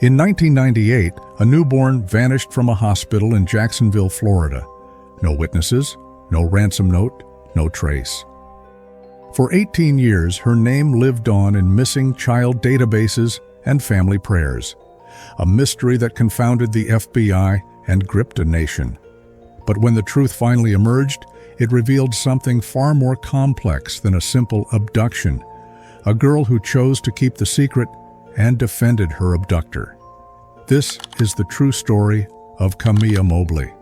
In 1998, a newborn vanished from a hospital in Jacksonville, Florida. No witnesses, no ransom note, no trace. For 18 years, her name lived on in missing child databases and family prayers, a mystery that confounded the FBI and gripped a nation. But when the truth finally emerged, it revealed something far more complex than a simple abduction, a girl who chose to keep the secret and defended her abductor. This is the true story of Kamiyah Mobley.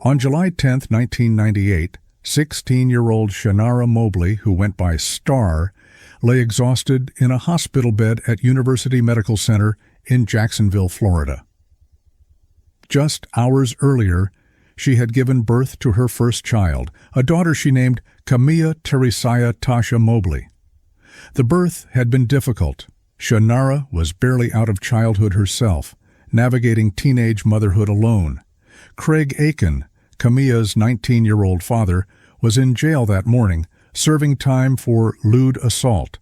On July 10, 1998, 16-year-old Kamiyah Mobley, who went by Star, lay exhausted in a hospital bed at University Medical Center in Jacksonville, Florida. Just hours earlier, she had given birth to her first child, a daughter she named Kamiyah Teresiah Tasha Mobley. The birth had been difficult. Kamiyah was barely out of childhood herself, navigating teenage motherhood alone. Craig Aiken, Kamiyah's 19-year-old father, was in jail that morning, serving time for lewd assault,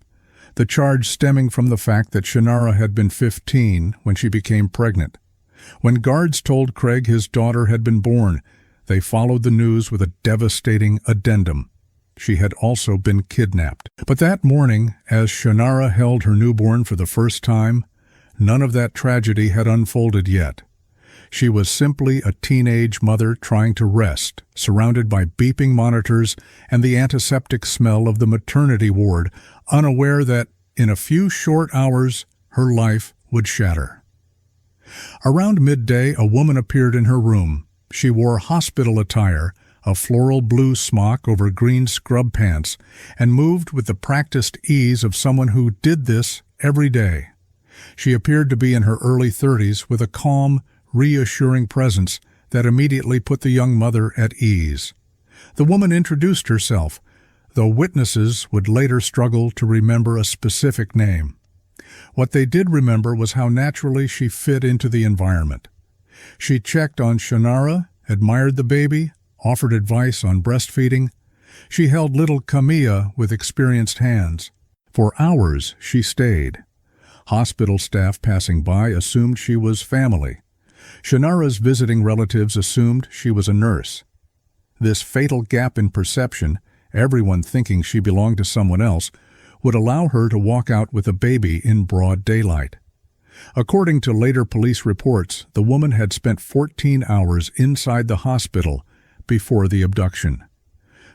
the charge stemming from the fact that Kamiyah had been 15 when she became pregnant. When guards told Craig his daughter had been born, they followed the news with a devastating addendum. She had also been kidnapped. But that morning, as Kamiyah held her newborn for the first time, none of that tragedy had unfolded yet. She was simply a teenage mother trying to rest, surrounded by beeping monitors and the antiseptic smell of the maternity ward, unaware that, in a few short hours, her life would shatter. Around midday, a woman appeared in her room. She wore hospital attire, a floral blue smock over green scrub pants, and moved with the practiced ease of someone who did this every day. She appeared to be in her early 30s with a calm, reassuring presence that immediately put the young mother at ease. The woman introduced herself, though witnesses would later struggle to remember a specific name. What they did remember was how naturally she fit into the environment. She checked on Kamiyah, admired the baby, offered advice on breastfeeding. She held little Kamiyah with experienced hands. For hours she stayed. Hospital staff passing by assumed she was family. Kamiyah's visiting relatives assumed she was a nurse. This fatal gap in perception, everyone thinking she belonged to someone else, would allow her to walk out with a baby in broad daylight. According to later police reports, the woman had spent 14 hours inside the hospital before the abduction.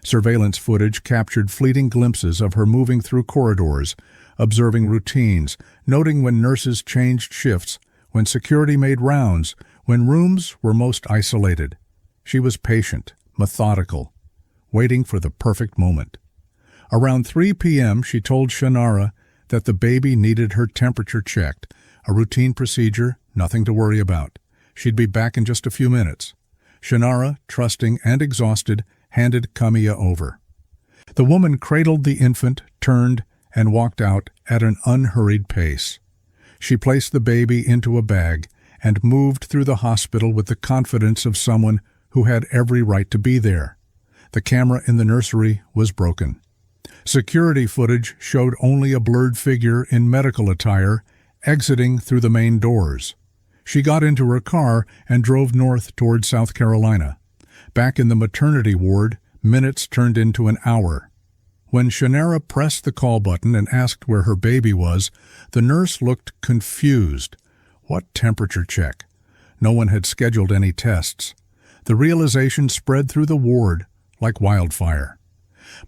Surveillance footage captured fleeting glimpses of her moving through corridors, observing routines, noting when nurses changed shifts, when security made rounds, when rooms were most isolated. She was patient, methodical, waiting for the perfect moment. Around 3 p.m., she told Kamiyah that the baby needed her temperature checked, a routine procedure, nothing to worry about. She'd be back in just a few minutes. Kamiyah, trusting and exhausted, handed Kamiyah over. The woman cradled the infant, turned, and walked out at an unhurried pace. She placed the baby into a bag and moved through the hospital with the confidence of someone who had every right to be there. The camera in the nursery was broken. Security footage showed only a blurred figure in medical attire exiting through the main doors. She got into her car and drove north toward South Carolina. Back in the maternity ward, minutes turned into an hour. When Kamiyah pressed the call button and asked where her baby was, the nurse looked confused. What temperature check? No one had scheduled any tests. The realization spread through the ward like wildfire.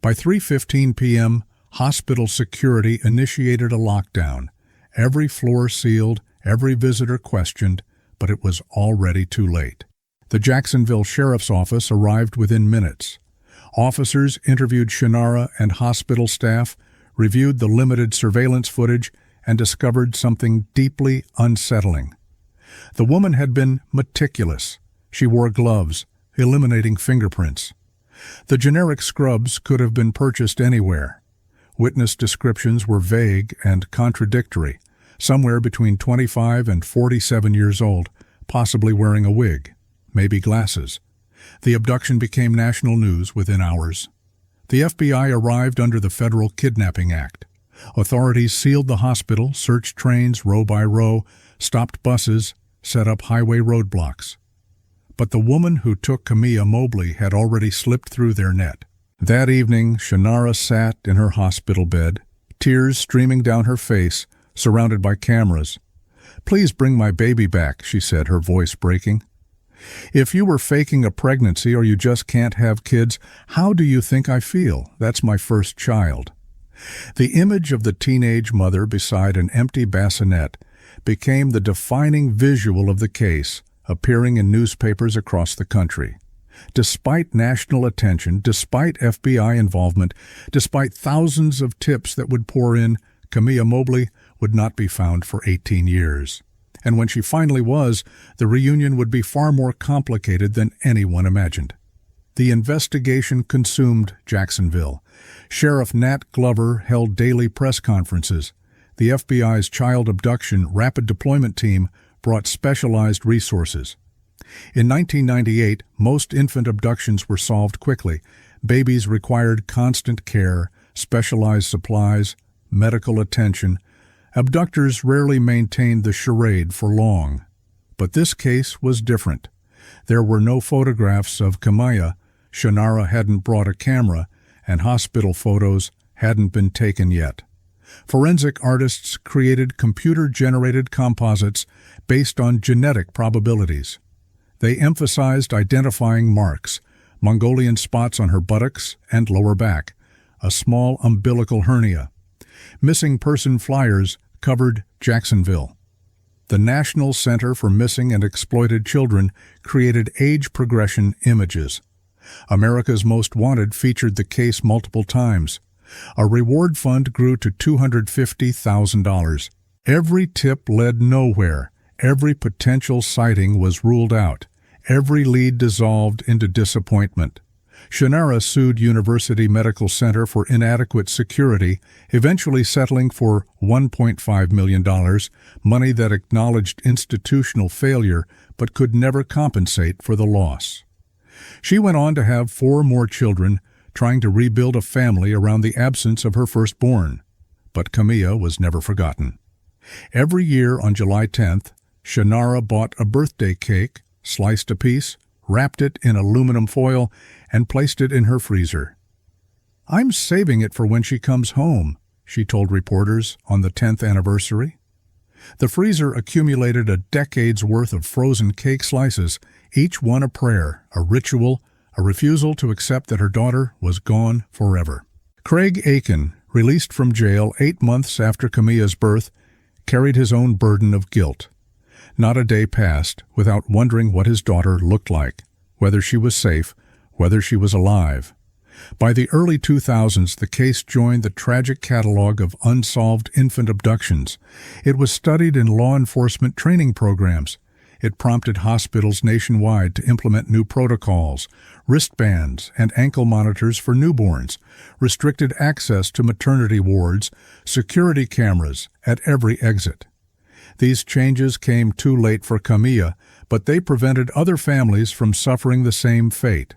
By 3:15 p.m., hospital security initiated a lockdown. Every floor sealed, every visitor questioned, but it was already too late. The Jacksonville Sheriff's Office arrived within minutes. Officers interviewed Kamiyah and hospital staff, reviewed the limited surveillance footage, and discovered something deeply unsettling. The woman had been meticulous. She wore gloves, eliminating fingerprints. The generic scrubs could have been purchased anywhere. Witness descriptions were vague and contradictory, somewhere between 25 and 47 years old, possibly wearing a wig, maybe glasses. The abduction became national news within hours. The FBI arrived under the Federal Kidnapping Act. Authorities sealed the hospital, searched trains row by row, stopped buses, set up highway roadblocks. But the woman who took Kamiyah Mobley had already slipped through their net. That evening, Shannara sat in her hospital bed, tears streaming down her face, surrounded by cameras. "Please bring my baby back," she said, her voice breaking. "If you were faking a pregnancy or you just can't have kids, how do you think I feel? That's my first child." The image of the teenage mother beside an empty bassinet became the defining visual of the case, appearing in newspapers across the country. Despite national attention, despite FBI involvement, despite thousands of tips that would pour in, Kamiyah Mobley would not be found for 18 years. And when she finally was, the reunion would be far more complicated than anyone imagined. The investigation consumed Jacksonville. Sheriff Nat Glover held daily press conferences. The FBI's child abduction rapid deployment team brought specialized resources. In 1998, most infant abductions were solved quickly. Babies required constant care, specialized supplies, medical attention. Abductors rarely maintained the charade for long. But this case was different. There were no photographs of Kamiyah, Shannara hadn't brought a camera, and hospital photos hadn't been taken yet. Forensic artists created computer-generated composites based on genetic probabilities. They emphasized identifying marks, Mongolian spots on her buttocks and lower back, a small umbilical hernia. Missing person flyers covered Jacksonville. The National Center for Missing and Exploited Children created age progression images. America's Most Wanted featured the case multiple times. A reward fund grew to $250,000. Every tip led nowhere. Every potential sighting was ruled out. Every lead dissolved into disappointment. Shannara sued University Medical Center for inadequate security, eventually settling for $1.5 million, money that acknowledged institutional failure but could never compensate for the loss. She went on to have 4 more children, trying to rebuild a family around the absence of her firstborn. But Kamiyah was never forgotten. Every year on July 10th, Shannara bought a birthday cake, sliced a piece, wrapped it in aluminum foil, and placed it in her freezer. "I'm saving it for when she comes home," she told reporters on the 10th anniversary. The freezer accumulated a decade's worth of frozen cake slices, each one a prayer, a ritual, a refusal to accept that her daughter was gone forever. Craig Aiken, released from jail 8 months after Kamiyah's birth, carried his own burden of guilt. Not a day passed without wondering what his daughter looked like, whether she was safe, whether she was alive. By the early 2000s, the case joined the tragic catalog of unsolved infant abductions. It was studied in law enforcement training programs. It prompted hospitals nationwide to implement new protocols, wristbands and ankle monitors for newborns, restricted access to maternity wards, security cameras at every exit. These changes came too late for Kamiyah, but they prevented other families from suffering the same fate.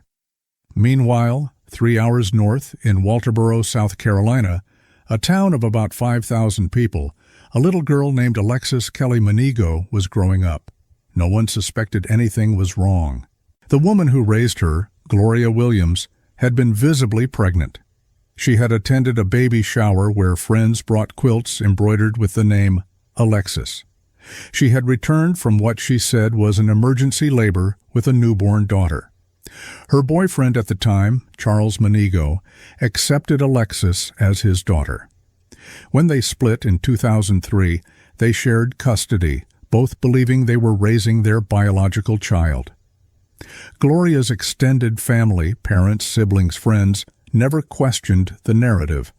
Meanwhile, 3 hours north in Walterboro, South Carolina, a town of about 5,000 people, a little girl named Alexis Kelly Manigo was growing up. No one suspected anything was wrong. The woman who raised her, Gloria Williams, had been visibly pregnant. She had attended a baby shower where friends brought quilts embroidered with the name Alexis. She had returned from what she said was an emergency labor with a newborn daughter. Her boyfriend at the time, Charles Manigo, accepted Alexis as his daughter. When they split in 2003, they shared custody, both believing they were raising their biological child. Gloria's extended family, parents, siblings, friends, never questioned the narrative.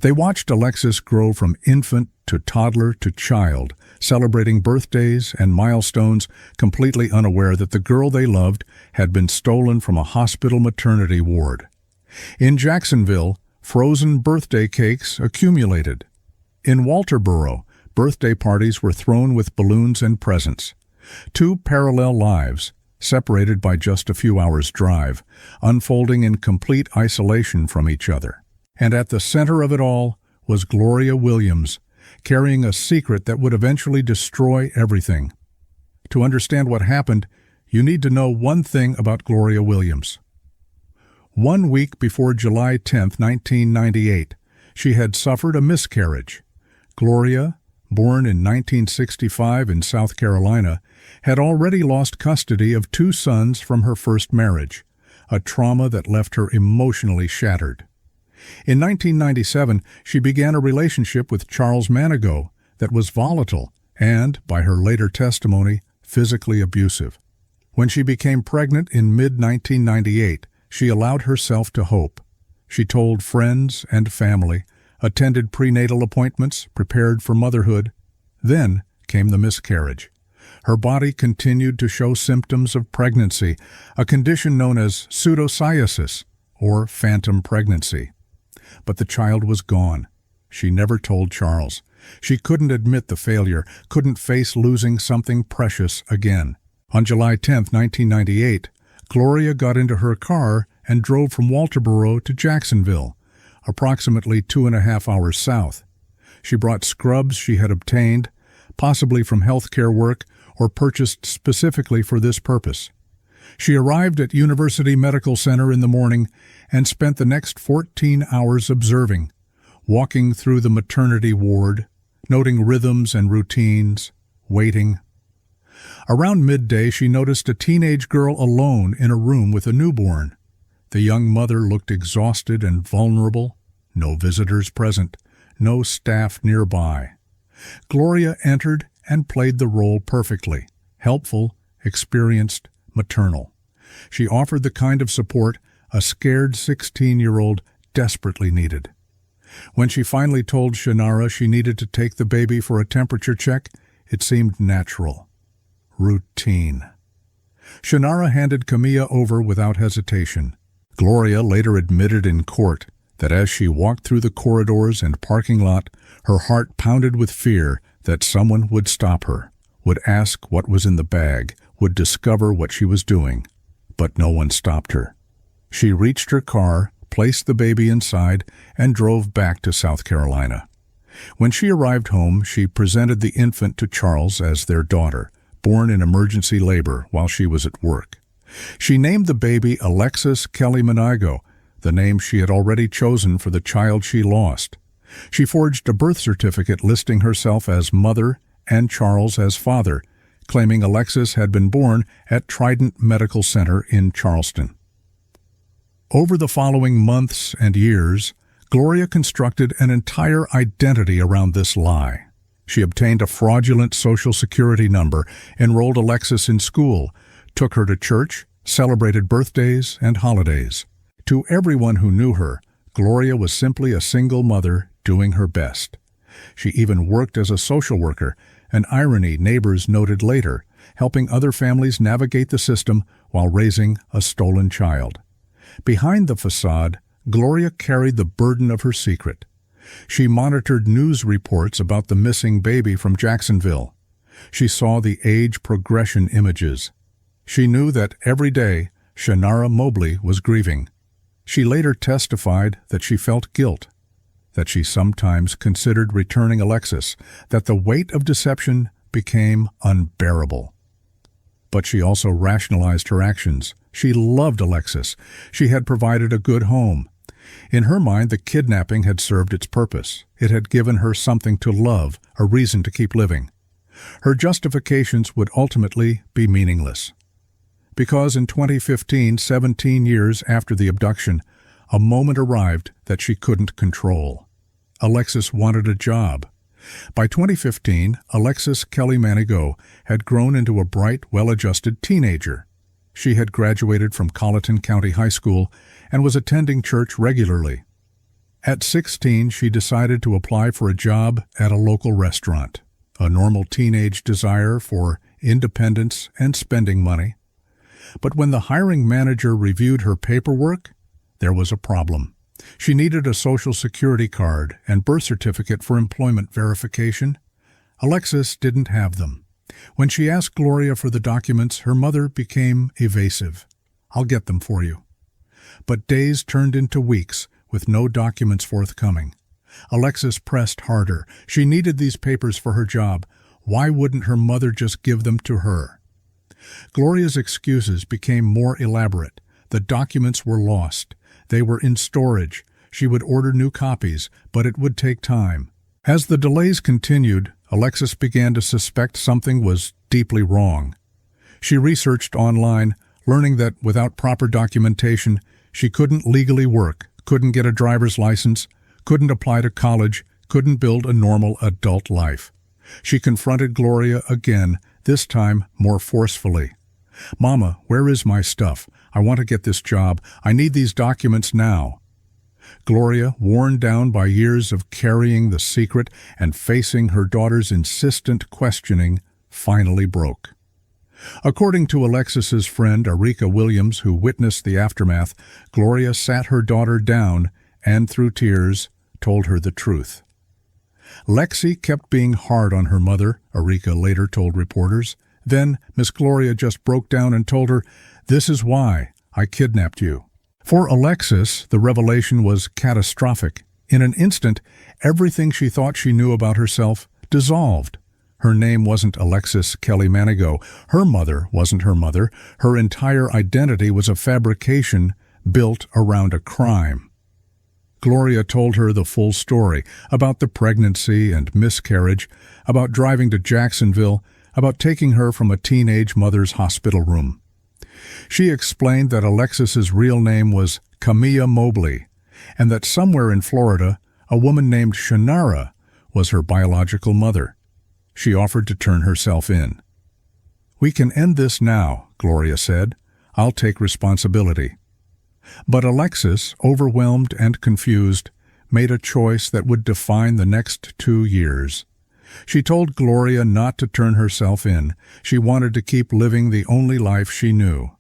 They watched Alexis grow from infant to toddler to child, celebrating birthdays and milestones, completely unaware that the girl they loved had been stolen from a hospital maternity ward. In Jacksonville, frozen birthday cakes accumulated. In Walterboro, birthday parties were thrown with balloons and presents. 2 parallel lives, separated by just a few hours' drive, unfolding in complete isolation from each other. And at the center of it all was Gloria Williams, carrying a secret that would eventually destroy everything. To understand what happened, you need to know one thing about Gloria Williams. 1 week before July 10, 1998, she had suffered a miscarriage. Gloria, born in 1965 in South Carolina, had already lost custody of 2 sons from her first marriage, a trauma that left her emotionally shattered. In 1997, she began a relationship with Charles Manigault that was volatile and, by her later testimony, physically abusive. When she became pregnant in mid-1998, she allowed herself to hope. She told friends and family, attended prenatal appointments, prepared for motherhood. Then came the miscarriage. Her body continued to show symptoms of pregnancy, a condition known as pseudocyesis, or phantom pregnancy. But the child was gone. She never told Charles. She couldn't admit the failure, couldn't face losing something precious again. On July 10, 1998, Gloria got into her car and drove from Walterboro to Jacksonville, approximately 2.5 hours south. She brought scrubs she had obtained, possibly from healthcare work or purchased specifically for this purpose. She arrived at University Medical Center in the morning and spent the next 14 hours observing, walking through the maternity ward, noting rhythms and routines, waiting. Around midday, she noticed a teenage girl alone in a room with a newborn. The young mother looked exhausted and vulnerable. No visitors present, no staff nearby. Gloria entered and played the role perfectly, helpful, experienced, maternal. She offered the kind of support a scared 16-year-old desperately needed. When she finally told Shannara she needed to take the baby for a temperature check, it seemed natural. Routine. Shannara handed Kamiyah over without hesitation. Gloria later admitted in court that as she walked through the corridors and parking lot, her heart pounded with fear that someone would stop her, would ask what was in the bag, would discover what she was doing. But no one stopped her. She reached her car, placed the baby inside, and drove back to South Carolina. When she arrived home, she presented the infant to Charles as their daughter, born in emergency labor while she was at work. She named the baby Alexis Kelly Manigault, the name she had already chosen for the child she lost. She forged a birth certificate listing herself as mother and Charles as father, claiming Alexis had been born at Trident Medical Center in Charleston. Over the following months and years, Gloria constructed an entire identity around this lie. She obtained a fraudulent Social Security number, enrolled Alexis in school, took her to church, celebrated birthdays and holidays. To everyone who knew her, Gloria was simply a single mother doing her best. She even worked as a social worker, an irony neighbors noted later, helping other families navigate the system while raising a stolen child. Behind the facade, Gloria carried the burden of her secret. She monitored news reports about the missing baby from Jacksonville. She saw the age progression images. She knew that every day Kamiyah Mobley was grieving. She later testified that she felt guilt, that she sometimes considered returning Alexis, that the weight of deception became unbearable. But she also rationalized her actions. She loved Alexis. She had provided a good home. In her mind, the kidnapping had served its purpose. It had given her something to love, a reason to keep living. Her justifications would ultimately be meaningless. Because in 2015, 17 years after the abduction, a moment arrived that she couldn't control. Alexis wanted a job. By 2015, Alexis Kelly Manigault had grown into a bright, well-adjusted teenager. She had graduated from Colleton County High School and was attending church regularly. At 16, she decided to apply for a job at a local restaurant, a normal teenage desire for independence and spending money. But when the hiring manager reviewed her paperwork, there was a problem. She needed a Social Security card and birth certificate for employment verification. Alexis didn't have them. When she asked Gloria for the documents, her mother became evasive. "I'll get them for you." But days turned into weeks with no documents forthcoming. Alexis pressed harder. She needed these papers for her job. Why wouldn't her mother just give them to her? Gloria's excuses became more elaborate. The documents were lost. They were in storage. She would order new copies, but it would take time. As the delays continued, Alexis began to suspect something was deeply wrong. She researched online, learning that without proper documentation, she couldn't legally work, couldn't get a driver's license, couldn't apply to college, couldn't build a normal adult life. She confronted Gloria again, this time more forcefully. "Mama, where is my stuff? I want to get this job. I need these documents now." Gloria, worn down by years of carrying the secret and facing her daughter's insistent questioning, finally broke. According to Alexis's friend Erika Williams, who witnessed the aftermath, Gloria sat her daughter down and, through tears, told her the truth. Lexi kept being hard on her mother, Erika later told reporters. Then Miss Gloria just broke down and told her, "This is why I kidnapped you." For Alexis, the revelation was catastrophic. In an instant, everything she thought she knew about herself dissolved. Her name wasn't Alexis Kelly Manigault. Her mother wasn't her mother. Her entire identity was a fabrication built around a crime. Gloria told her the full story about the pregnancy and miscarriage, about driving to Jacksonville, about taking her from a teenage mother's hospital room. She explained that Alexis's real name was Kamiyah Mobley, and that somewhere in Florida, a woman named Shannara was her biological mother. She offered to turn herself in. "We can end this now," Gloria said. "I'll take responsibility." But Alexis, overwhelmed and confused, made a choice that would define the next 2 years. She told Gloria not to turn herself in. She wanted to keep living the only life she knew.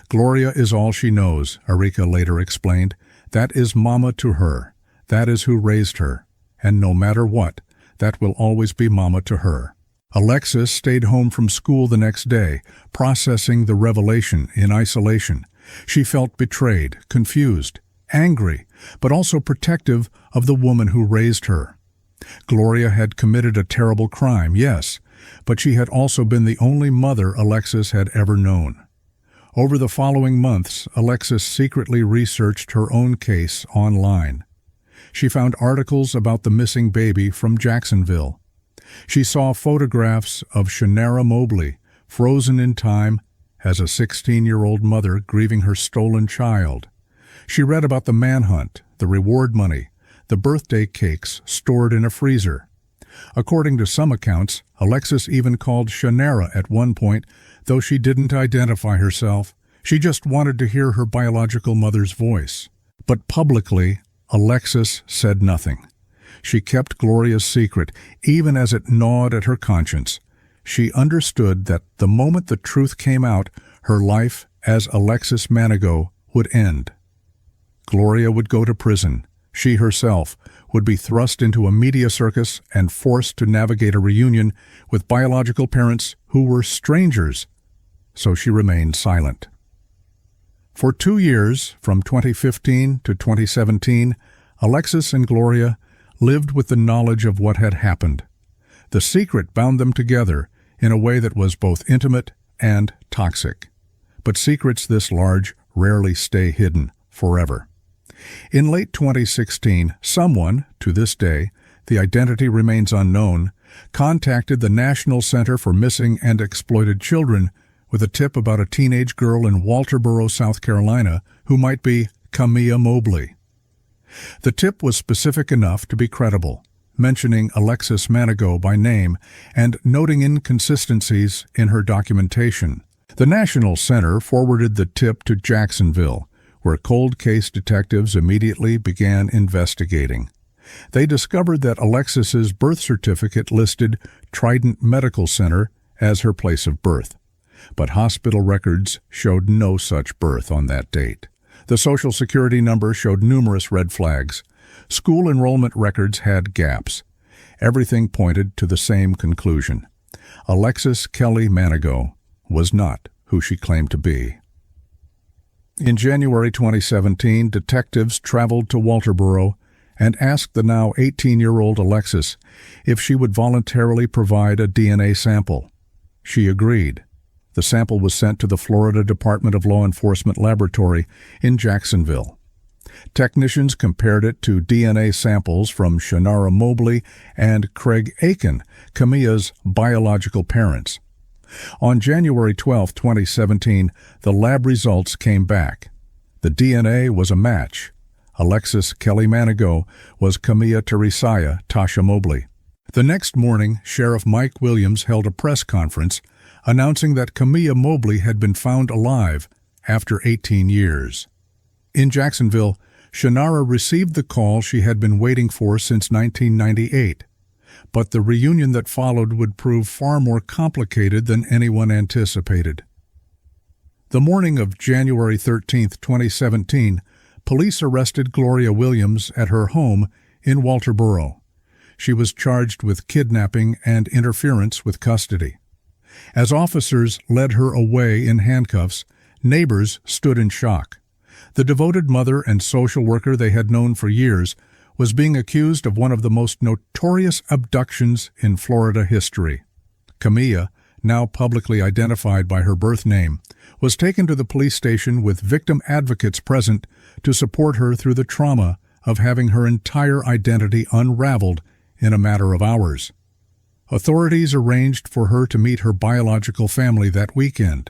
"Gloria is all she knows," Erika later explained. "That is Mama to her. That is who raised her. And no matter what, that will always be Mama to her." Alexis stayed home from school the next day, processing the revelation in isolation. She felt betrayed, confused, angry, but also protective of the woman who raised her. Gloria had committed a terrible crime, yes, but she had also been the only mother Alexis had ever known. Over the following months, Alexis secretly researched her own case online. She found articles about the missing baby from Jacksonville. She saw photographs of Kamiyah Mobley, frozen in time as a 16-year-old mother grieving her stolen child. She read about the manhunt, the reward money, the birthday cakes stored in a freezer. According to some accounts, Alexis even called Kamiyah at one point, though she didn't identify herself. She just wanted to hear her biological mother's voice. But publicly, Alexis said nothing. She kept Gloria's secret, even as it gnawed at her conscience. She understood that the moment the truth came out, her life as Alexis Manigault would end. Gloria would go to prison. She herself would be thrust into a media circus and forced to navigate a reunion with biological parents who were strangers, so she remained silent. For 2 years, from 2015 to 2017, Alexis and Gloria lived with the knowledge of what had happened. The secret bound them together in a way that was both intimate and toxic. But secrets this large rarely stay hidden forever. In late 2016, someone, to this day, the identity remains unknown, contacted the National Center for Missing and Exploited Children with a tip about a teenage girl in Walterboro, South Carolina, who might be Kamiyah Mobley. The tip was specific enough to be credible, mentioning Alexis Manigault by name and noting inconsistencies in her documentation. The National Center forwarded the tip to Jacksonville, where cold case detectives immediately began investigating. They discovered that Alexis's birth certificate listed Trident Medical Center as her place of birth, but hospital records showed no such birth on that date. The Social Security number showed numerous red flags. School enrollment records had gaps. Everything pointed to the same conclusion. Alexis Kelly Manigault was not who she claimed to be. In January 2017, detectives traveled to Walterboro and asked the now 18-year-old Alexis if she would voluntarily provide a DNA sample. She agreed. The sample was sent to the Florida Department of Law Enforcement Laboratory in Jacksonville. Technicians compared it to DNA samples from Kamiyah Mobley and Craig Aiken, Kamiyah's biological parents. On January 12, 2017, the lab results came back. The DNA was a match. Alexis Kelly Manigault was Kamiyah Teresaiah Tasha Mobley. The next morning, Sheriff Mike Williams held a press conference announcing that Kamiyah Mobley had been found alive after 18 years. In Jacksonville, Shannara received the call she had been waiting for since 1998, but the reunion that followed would prove far more complicated than anyone anticipated. The morning of January 13, 2017, police arrested Gloria Williams at her home in Walterboro. She was charged with kidnapping and interference with custody. As officers led her away in handcuffs, neighbors stood in shock. The devoted mother and social worker they had known for years was being accused of one of the most notorious abductions in Florida history. Kamiyah, now publicly identified by her birth name, was taken to the police station with victim advocates present to support her through the trauma of having her entire identity unraveled in a matter of hours. Authorities arranged for her to meet her biological family that weekend.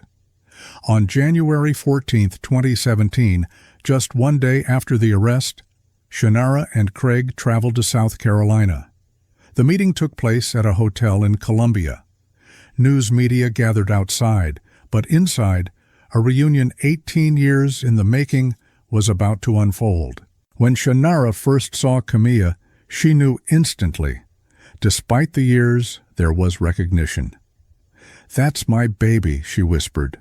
On January 14, 2017, just one day after the arrest, Shannara and Craig traveled to South Carolina. The meeting took place at a hotel in Columbia. News media gathered outside, but inside, a reunion 18 years in the making was about to unfold. When Shannara first saw Kamiyah, she knew instantly. Despite the years, there was recognition. "That's my baby," she whispered.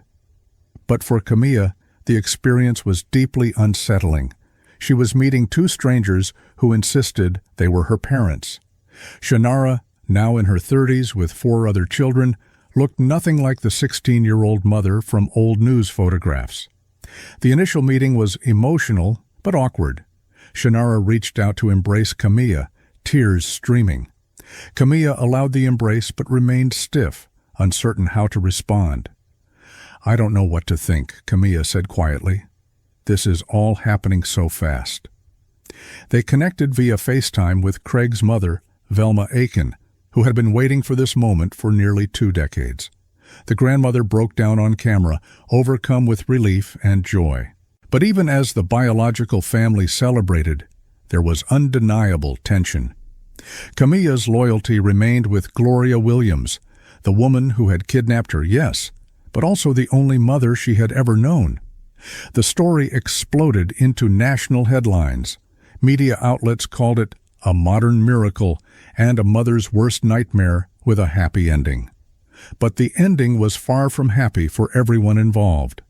But for Kamiyah, the experience was deeply unsettling. She was meeting two strangers who insisted they were her parents. Shannara, now in her 30s with 4 other children, looked nothing like the 16-year-old mother from old news photographs. The initial meeting was emotional but awkward. Shannara reached out to embrace Kamiyah, tears streaming. Kamiyah allowed the embrace but remained stiff, uncertain how to respond. "I don't know what to think," Kamiyah said quietly. "This is all happening so fast." They connected via FaceTime with Craig's mother, Velma Aiken, who had been waiting for this moment for nearly 2 decades. The grandmother broke down on camera, overcome with relief and joy. But even as the biological family celebrated, there was undeniable tension. Kamiyah's loyalty remained with Gloria Williams, the woman who had kidnapped her, yes, but also the only mother she had ever known. The story exploded into national headlines. Media outlets called it a modern miracle and a mother's worst nightmare with a happy ending. But the ending was far from happy for everyone involved.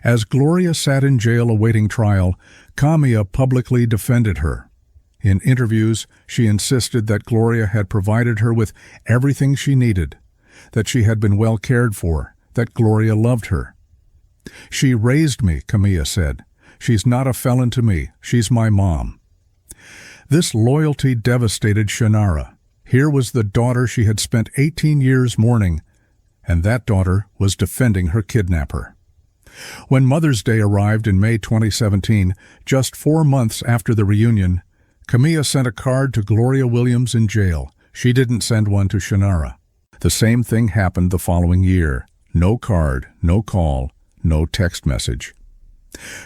As Gloria sat in jail awaiting trial, Kamiyah publicly defended her. In interviews, she insisted that Gloria had provided her with everything she needed, that she had been well cared for, that Gloria loved her. "She raised me," Kamiyah said. "She's not a felon to me. She's my mom." This loyalty devastated Shannara. Here was the daughter she had spent 18 years mourning, and that daughter was defending her kidnapper. When Mother's Day arrived in May 2017, just 4 months after the reunion, Kamiyah sent a card to Gloria Williams in jail. She didn't send one to Shannara. The same thing happened the following year. No card, no call, no text message.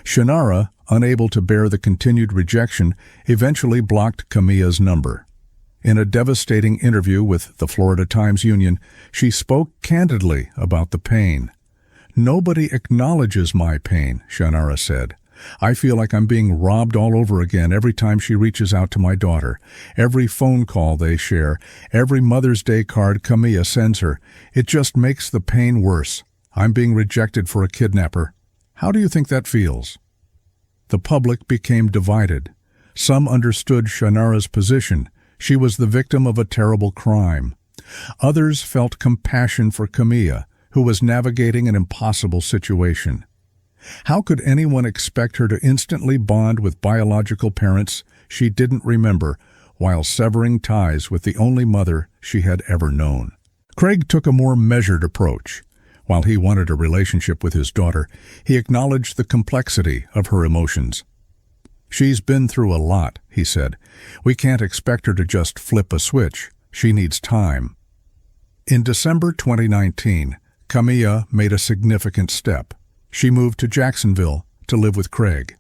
Shannara, unable to bear the continued rejection, eventually blocked Kamiyah's number. In a devastating interview with the Florida Times-Union, she spoke candidly about the pain. "Nobody acknowledges my pain," Shannara said. "I feel like I'm being robbed all over again every time she reaches out to my daughter. Every phone call they share, every Mother's Day card Kamiyah sends her, it just makes the pain worse. I'm being rejected for a kidnapper. How do you think that feels?" The public became divided. Some understood Shannara's position. She was the victim of a terrible crime. Others felt compassion for Kamiyah, who was navigating an impossible situation. How could anyone expect her to instantly bond with biological parents she didn't remember, while severing ties with the only mother she had ever known. Craig took a more measured approach. While he wanted a relationship with his daughter, he acknowledged the complexity of her emotions. "She's been through a lot," he said. "We can't expect her to just flip a switch. She needs time." In December 2019, Kamiyah made a significant step. She moved to Jacksonville to live with Craig.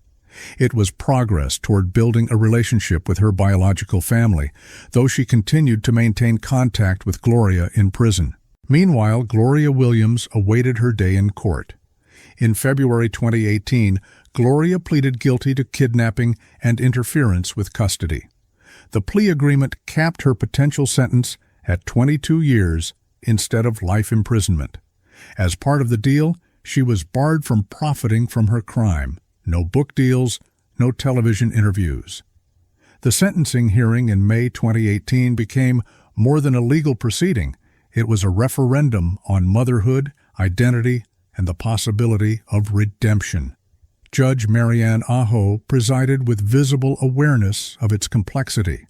It was progress toward building a relationship with her biological family, though she continued to maintain contact with Gloria in prison. Meanwhile, Gloria Williams awaited her day in court. In February 2018, Gloria pleaded guilty to kidnapping and interference with custody. The plea agreement capped her potential sentence at 22 years instead of life imprisonment. As part of the deal, she was barred from profiting from her crime. No book deals, no television interviews. The sentencing hearing in May 2018 became more than a legal proceeding. It was a referendum on motherhood, identity, and the possibility of redemption. Judge Marianne Aho presided with visible awareness of its complexity.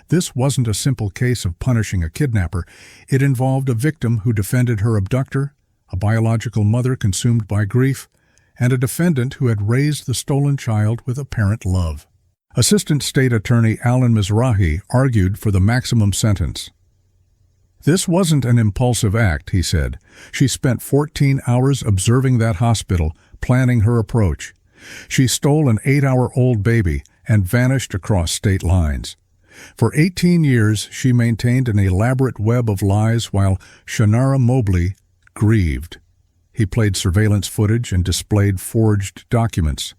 This wasn't a simple case of punishing a kidnapper. It involved a victim who defended her abductor, a biological mother consumed by grief, and a defendant who had raised the stolen child with apparent love. Assistant State Attorney Alan Mizrahi argued for the maximum sentence. "This wasn't an impulsive act," he said. "She spent 14 hours observing that hospital, planning her approach. She stole an 8-hour-old baby and vanished across state lines. For 18 years, she maintained an elaborate web of lies while Kamiyah Mobley grieved. He played surveillance footage and displayed forged documents.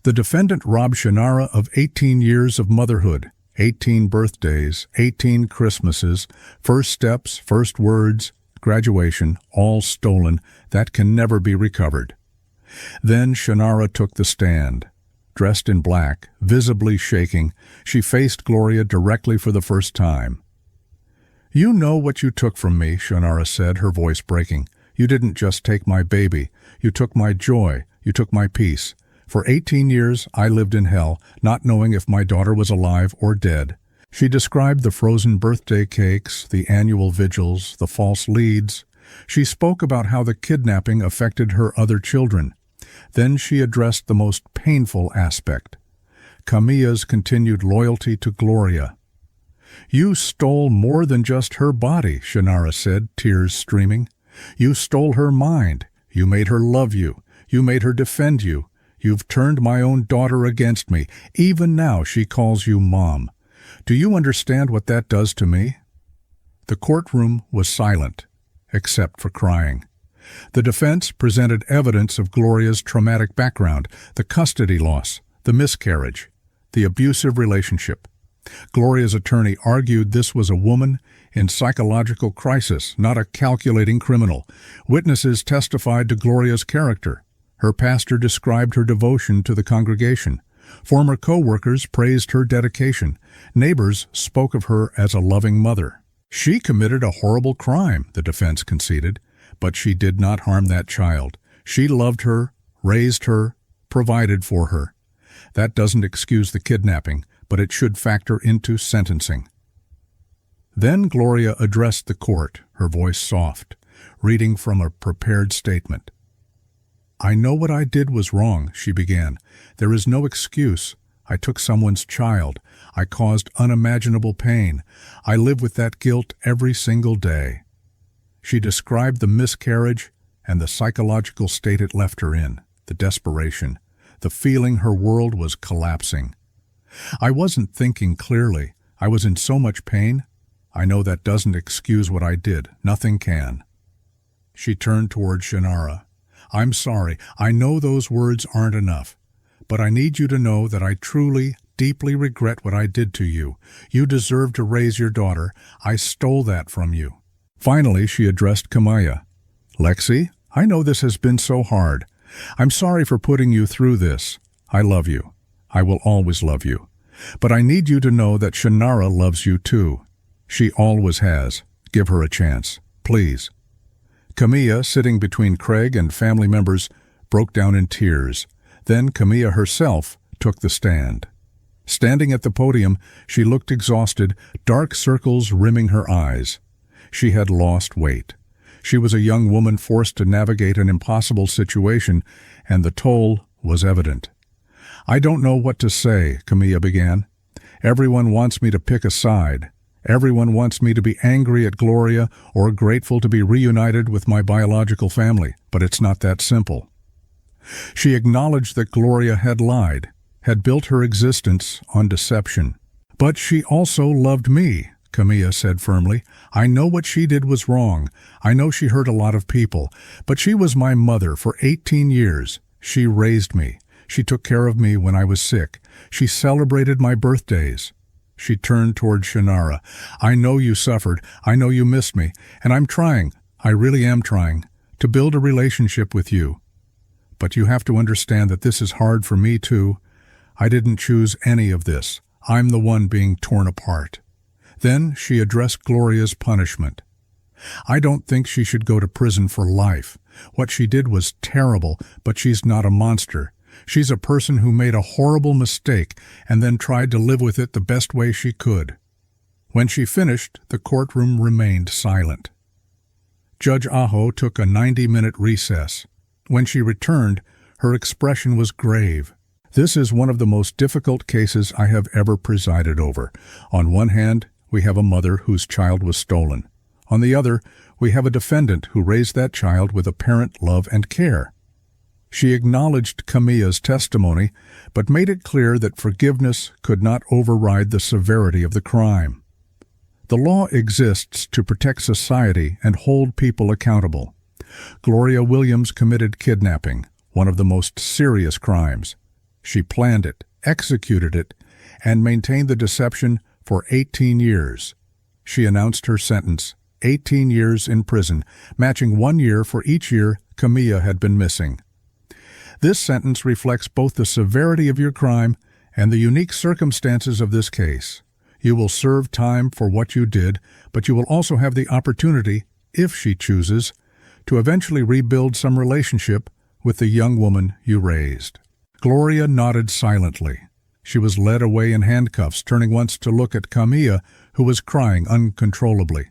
The defendant robbed Kamiyah of 18 years of motherhood, 18 birthdays, 18 Christmases, first steps, first words, graduation, all stolen, that can never be recovered. Then Kamiyah took the stand. Dressed in black, visibly shaking, she faced Gloria directly for the first time. "You know what you took from me," Kamiyah said, her voice breaking. "You didn't just take my baby. You took my joy. You took my peace. For 18 years, I lived in hell, not knowing if my daughter was alive or dead." She described the frozen birthday cakes, the annual vigils, the false leads. She spoke about how the kidnapping affected her other children. Then she addressed the most painful aspect: Kamiyah's continued loyalty to Gloria. "You stole more than just her body," Kamiyah said, tears streaming. "You stole her mind. You made her love you. You made her defend you. You've turned my own daughter against me. Even now she calls you Mom. Do you understand what that does to me?" The courtroom was silent, except for crying. The defense presented evidence of Gloria's traumatic background, the custody loss, the miscarriage, the abusive relationship. Gloria's attorney argued this was a woman in psychological crisis, not a calculating criminal. Witnesses testified to Gloria's character. Her pastor described her devotion to the congregation. Former co-workers praised her dedication. Neighbors spoke of her as a loving mother. "She committed a horrible crime," the defense conceded, "but she did not harm that child. She loved her, raised her, provided for her. That doesn't excuse the kidnapping, but it should factor into sentencing." Then Gloria addressed the court, her voice soft, reading from a prepared statement. "I know what I did was wrong," she began. "There is no excuse. I took someone's child. I caused unimaginable pain. I live with that guilt every single day." She described the miscarriage and the psychological state it left her in, the desperation, the feeling her world was collapsing. "I wasn't thinking clearly. I was in so much pain. I know that doesn't excuse what I did. Nothing can." She turned toward Kamiyah. "I'm sorry. I know those words aren't enough. But I need you to know that I truly, deeply regret what I did to you. You deserve to raise your daughter. I stole that from you." Finally, she addressed Kamiyah. "Lexi, I know this has been so hard. I'm sorry for putting you through this. I love you. I will always love you. But I need you to know that Kamiyah loves you too. She always has. Give her a chance. Please." Kamiyah, sitting between Craig and family members, broke down in tears. Then Kamiyah herself took the stand. Standing at the podium, she looked exhausted, dark circles rimming her eyes. She had lost weight. She was a young woman forced to navigate an impossible situation, and the toll was evident. "I don't know what to say," Kamiyah began. "Everyone wants me to pick a side. Everyone wants me to be angry at Gloria or grateful to be reunited with my biological family, but it's not that simple." She acknowledged that Gloria had lied, had built her existence on deception. "But she also loved me," Kamiyah said firmly. "I know what she did was wrong. I know she hurt a lot of people. But she was my mother for 18 years. She raised me. She took care of me when I was sick. She celebrated my birthdays." She turned toward Shannara. "I know you suffered. I know you missed me. And I'm trying, I really am trying, to build a relationship with you. But you have to understand that this is hard for me too. I didn't choose any of this. I'm the one being torn apart." Then she addressed Gloria's punishment. "I don't think she should go to prison for life. What she did was terrible, but she's not a monster. She's a person who made a horrible mistake and then tried to live with it the best way she could." When she finished, the courtroom remained silent. Judge Aho took a 90-minute recess. When she returned, her expression was grave. "This is one of the most difficult cases I have ever presided over. On one hand, we have a mother whose child was stolen. On the other, we have a defendant who raised that child with apparent love and care." She acknowledged Kamiyah's testimony, but made it clear that forgiveness could not override the severity of the crime. The law exists to protect society and hold people accountable. Gloria Williams committed kidnapping, one of the most serious crimes. She planned it, executed it, and maintained the deception for 18 years. She announced her sentence, 18 years in prison, matching 1 year for each year Kamiyah had been missing. This sentence reflects both the severity of your crime and the unique circumstances of this case. You will serve time for what you did, but you will also have the opportunity, if she chooses, to eventually rebuild some relationship with the young woman you raised. Gloria nodded silently. She was led away in handcuffs, turning once to look at Kamiyah, who was crying uncontrollably.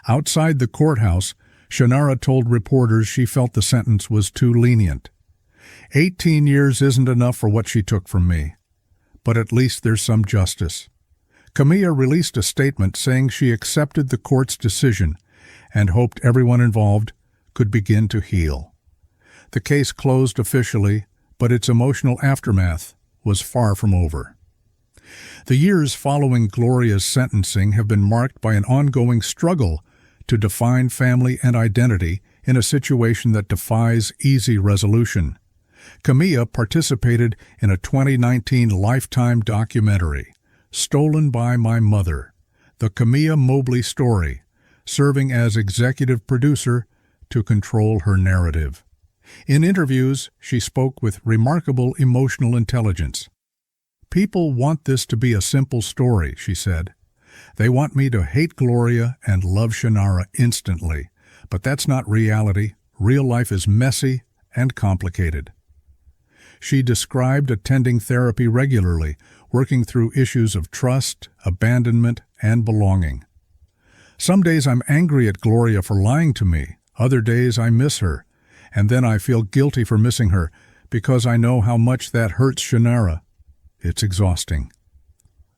Outside the courthouse, Shannara told reporters she felt the sentence was too lenient. 18 years isn't enough for what she took from me, but at least there's some justice." Kamiyah released a statement saying she accepted the court's decision and hoped everyone involved could begin to heal. The case closed officially, but its emotional aftermath was far from over. The years following Gloria's sentencing have been marked by an ongoing struggle to define family and identity in a situation that defies easy resolution. Kamiyah participated in a 2019 Lifetime documentary, Stolen by My Mother, the Kamiyah Mobley story, serving as executive producer to control her narrative. In interviews, she spoke with remarkable emotional intelligence. "People want this to be a simple story," she said. "They want me to hate Gloria and love Shannara instantly, but that's not reality. Real life is messy and complicated." She described attending therapy regularly, working through issues of trust, abandonment, and belonging. "Some days I'm angry at Gloria for lying to me. Other days I miss her, and then I feel guilty for missing her because I know how much that hurts Shannara. It's exhausting."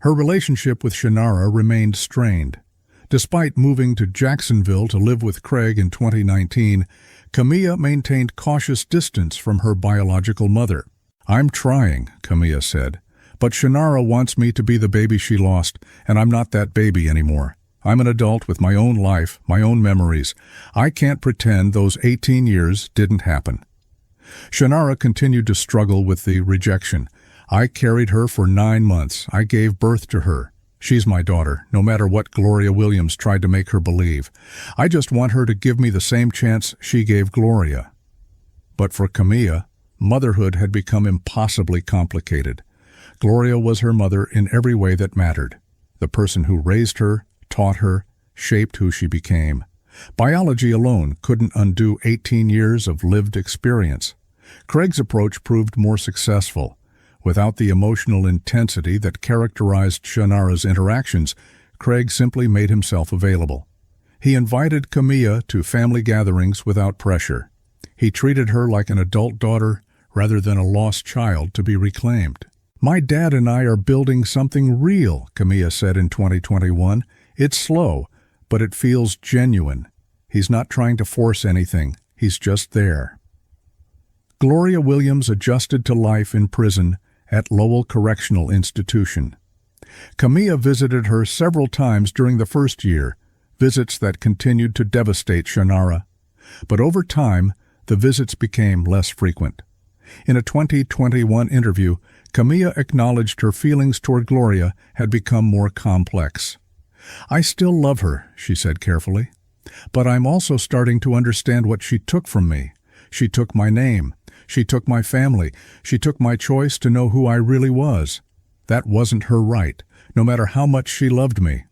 Her relationship with Shannara remained strained. Despite moving to Jacksonville to live with Craig in 2019, Kamiyah maintained cautious distance from her biological mother. "I'm trying," Kamiyah said, "but Shannara wants me to be the baby she lost, and I'm not that baby anymore. I'm an adult with my own life, my own memories. I can't pretend those 18 years didn't happen." Shannara continued to struggle with the rejection. "I carried her for 9 months. I gave birth to her. She's my daughter, no matter what Gloria Williams tried to make her believe. I just want her to give me the same chance she gave Gloria." But for Kamiyah, motherhood had become impossibly complicated. Gloria was her mother in every way that mattered. The person who raised her, taught her, shaped who she became. Biology alone couldn't undo 18 years of lived experience. Craig's approach proved more successful. Without the emotional intensity that characterized Shannara's interactions, Craig simply made himself available. He invited Kamiyah to family gatherings without pressure. He treated her like an adult daughter rather than a lost child to be reclaimed. "My dad and I are building something real," Kamiyah said in 2021. "It's slow, but it feels genuine. He's not trying to force anything. He's just there." Gloria Williams adjusted to life in prison at Lowell Correctional Institution. Kamiyah visited her several times during the first year, visits that continued to devastate Shannara. But over time, the visits became less frequent. In a 2021 interview, Kamiyah acknowledged her feelings toward Gloria had become more complex. "I still love her," she said carefully, "but I'm also starting to understand what she took from me. She took my name. She took my family. She took my choice to know who I really was. That wasn't her right, no matter how much she loved me."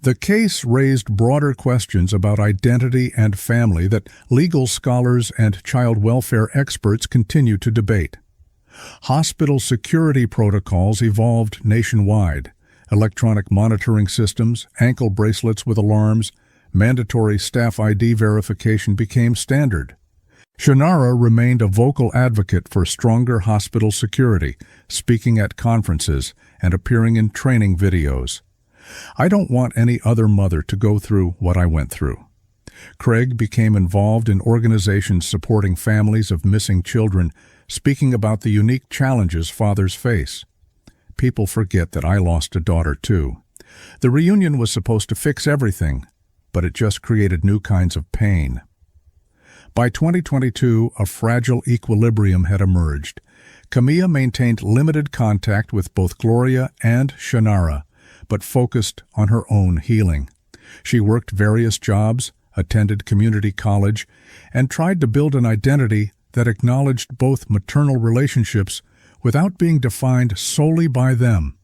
The case raised broader questions about identity and family that legal scholars and child welfare experts continue to debate. Hospital security protocols evolved nationwide. Electronic monitoring systems, ankle bracelets with alarms, mandatory staff ID verification became standard. Shannara remained a vocal advocate for stronger hospital security, speaking at conferences and appearing in training videos. "I don't want any other mother to go through what I went through." Craig became involved in organizations supporting families of missing children, speaking about the unique challenges fathers face. "People forget that I lost a daughter too. The reunion was supposed to fix everything, but it just created new kinds of pain." By 2022, a fragile equilibrium had emerged. Kamiyah maintained limited contact with both Gloria and Shannara, but focused on her own healing. She worked various jobs, attended community college, and tried to build an identity that acknowledged both maternal relationships without being defined solely by them.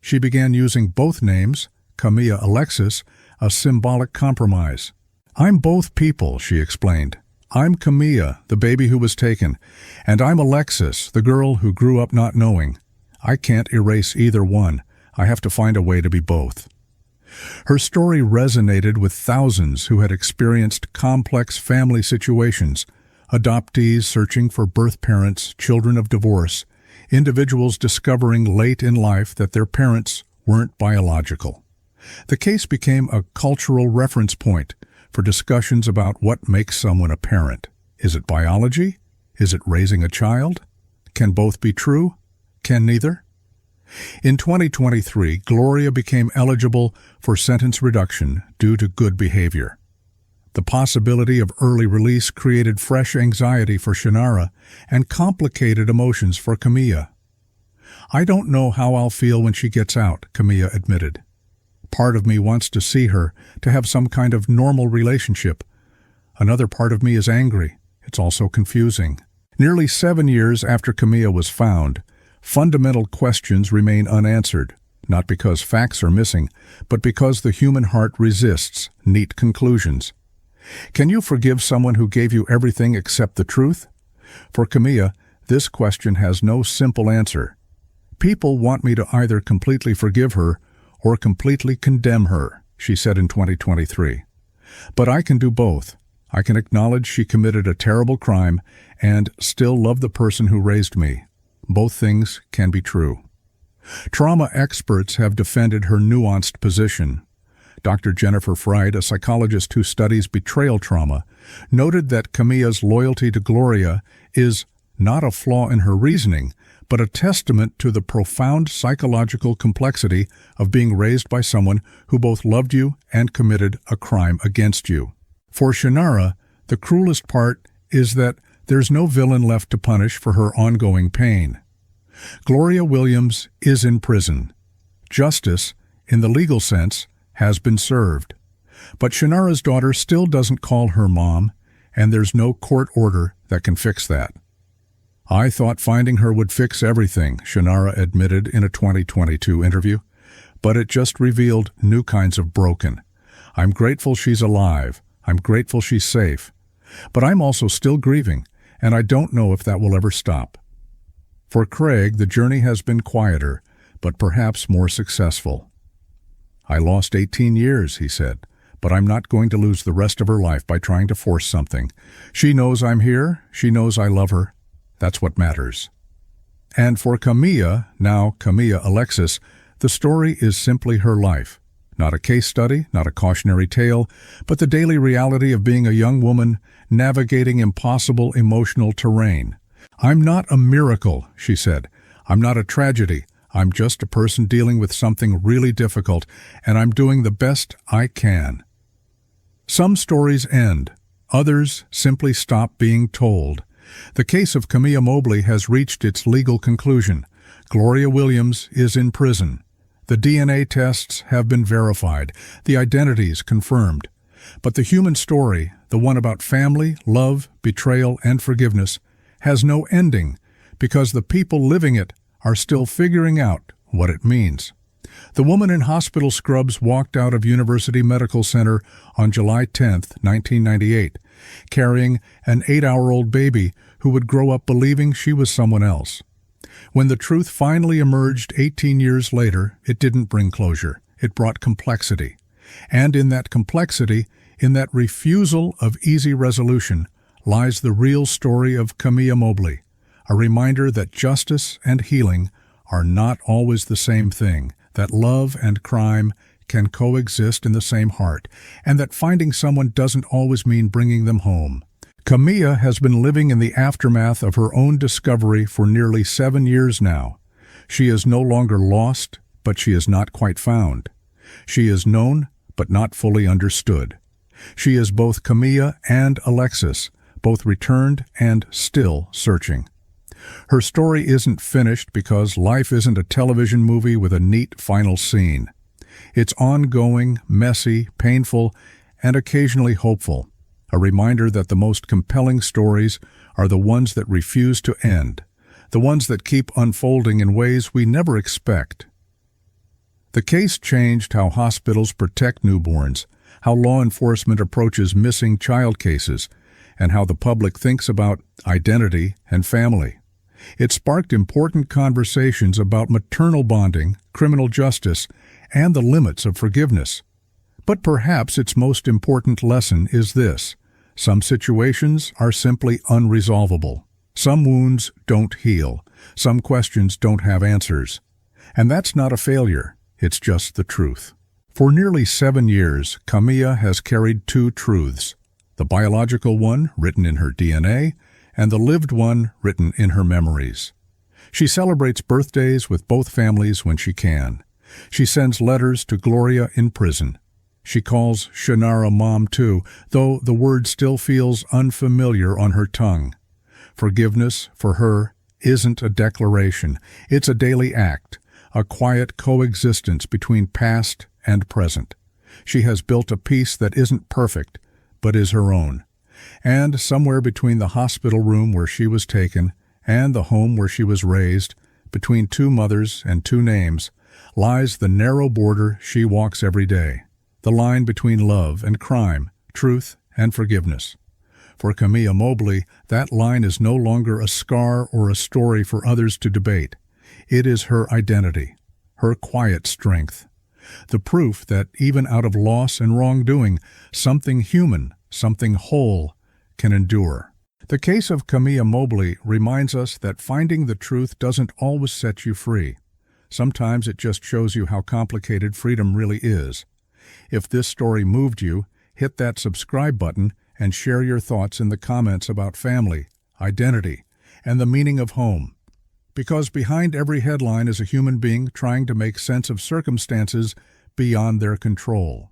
She began using both names, Kamiyah Alexis, a symbolic compromise. "I'm both people," she explained. "I'm Kamiyah, the baby who was taken, and I'm Alexis, the girl who grew up not knowing. I can't erase either one. I have to find a way to be both." Her story resonated with thousands who had experienced complex family situations, adoptees searching for birth parents, children of divorce, individuals discovering late in life that their parents weren't biological. The case became a cultural reference point for discussions about what makes someone a parent. Is it biology? Is it raising a child? Can both be true? Can neither? In 2023, Gloria became eligible for sentence reduction due to good behavior. The possibility of early release created fresh anxiety for Shannara and complicated emotions for Kamiyah. "I don't know how I'll feel when she gets out," Kamiyah admitted. "Part of me wants to see her, to have some kind of normal relationship. Another part of me is angry. It's also confusing." Nearly 7 years after Kamiyah was found, fundamental questions remain unanswered, not because facts are missing, but because the human heart resists neat conclusions. Can you forgive someone who gave you everything except the truth? For Kamiyah, this question has no simple answer. "People want me to either completely forgive her or completely condemn her," she said in 2023. "But I can do both. I can acknowledge she committed a terrible crime and still love the person who raised me. Both things can be true." Trauma experts have defended her nuanced position. Dr. Jennifer Fried, a psychologist who studies betrayal trauma, noted that Kamiyah's loyalty to Gloria is not a flaw in her reasoning, but a testament to the profound psychological complexity of being raised by someone who both loved you and committed a crime against you. For Shannara, the cruelest part is that there's no villain left to punish for her ongoing pain. Gloria Williams is in prison. Justice, in the legal sense, has been served. But Shannara's daughter still doesn't call her mom, and there's no court order that can fix that. "I thought finding her would fix everything," Shannara admitted in a 2022 interview, "but it just revealed new kinds of broken. I'm grateful she's alive. I'm grateful she's safe. But I'm also still grieving, and I don't know if that will ever stop." For Craig, the journey has been quieter, but perhaps more successful. "I lost 18 years," he said, "but I'm not going to lose the rest of her life by trying to force something. She knows I'm here. She knows I love her. That's what matters." And for Kamiyah, now Kamiyah Alexis, the story is simply her life. Not a case study, not a cautionary tale, but the daily reality of being a young woman navigating impossible emotional terrain. "I'm not a miracle," she said. "I'm not a tragedy. I'm just a person dealing with something really difficult, and I'm doing the best I can." Some stories end. Others simply stop being told. The case of Kamiyah Mobley has reached its legal conclusion. Gloria Williams is in prison. The DNA tests have been verified, the identities confirmed. But the human story, the one about family, love, betrayal, and forgiveness, has no ending because the people living it are still figuring out what it means. The woman in hospital scrubs walked out of University Medical Center on July 10, 1998, carrying an 8-hour-old baby who would grow up believing she was someone else. When the truth finally emerged 18 years later, it didn't bring closure. It brought complexity. And in that complexity, in that refusal of easy resolution, lies the real story of Kamiyah Mobley, a reminder that justice and healing are not always the same thing, that love and crime can coexist in the same heart, and that finding someone doesn't always mean bringing them home. Kamiyah has been living in the aftermath of her own discovery for nearly 7 years now. She is no longer lost, but she is not quite found. She is known, but not fully understood. She is both Kamiyah and Alexis, both returned and still searching. Her story isn't finished because life isn't a television movie with a neat final scene. It's ongoing, messy, painful, and occasionally hopeful. A reminder that the most compelling stories are the ones that refuse to end, the ones that keep unfolding in ways we never expect. The case changed how hospitals protect newborns, how law enforcement approaches missing child cases, and how the public thinks about identity and family. It sparked important conversations about maternal bonding, criminal justice, and the limits of forgiveness. But perhaps its most important lesson is this: some situations are simply unresolvable. Some wounds don't heal. Some questions don't have answers. And that's not a failure. It's just the truth. For nearly 7 years, Kamiyah has carried two truths: the biological one, written in her DNA, and the lived one, written in her memories. She celebrates birthdays with both families when she can. She sends letters to Gloria in prison. She calls Shannara Mom too, though the word still feels unfamiliar on her tongue. Forgiveness, for her, isn't a declaration. It's a daily act, a quiet coexistence between past and present. She has built a peace that isn't perfect, but is her own. And somewhere between the hospital room where she was taken and the home where she was raised, between two mothers and two names, lies the narrow border she walks every day, the line between love and crime, truth and forgiveness. For Kamiyah Mobley, that line is no longer a scar or a story for others to debate. It is her identity, her quiet strength, the proof that even out of loss and wrongdoing, something human, something whole, can endure. The case of Kamiyah Mobley reminds us that finding the truth doesn't always set you free. Sometimes it just shows you how complicated freedom really is. If this story moved you, hit that subscribe button and share your thoughts in the comments about family, identity, and the meaning of home. Because behind every headline is a human being trying to make sense of circumstances beyond their control.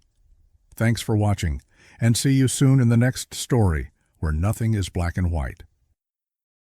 Thanks for watching, and see you soon in the next story, where nothing is black and white.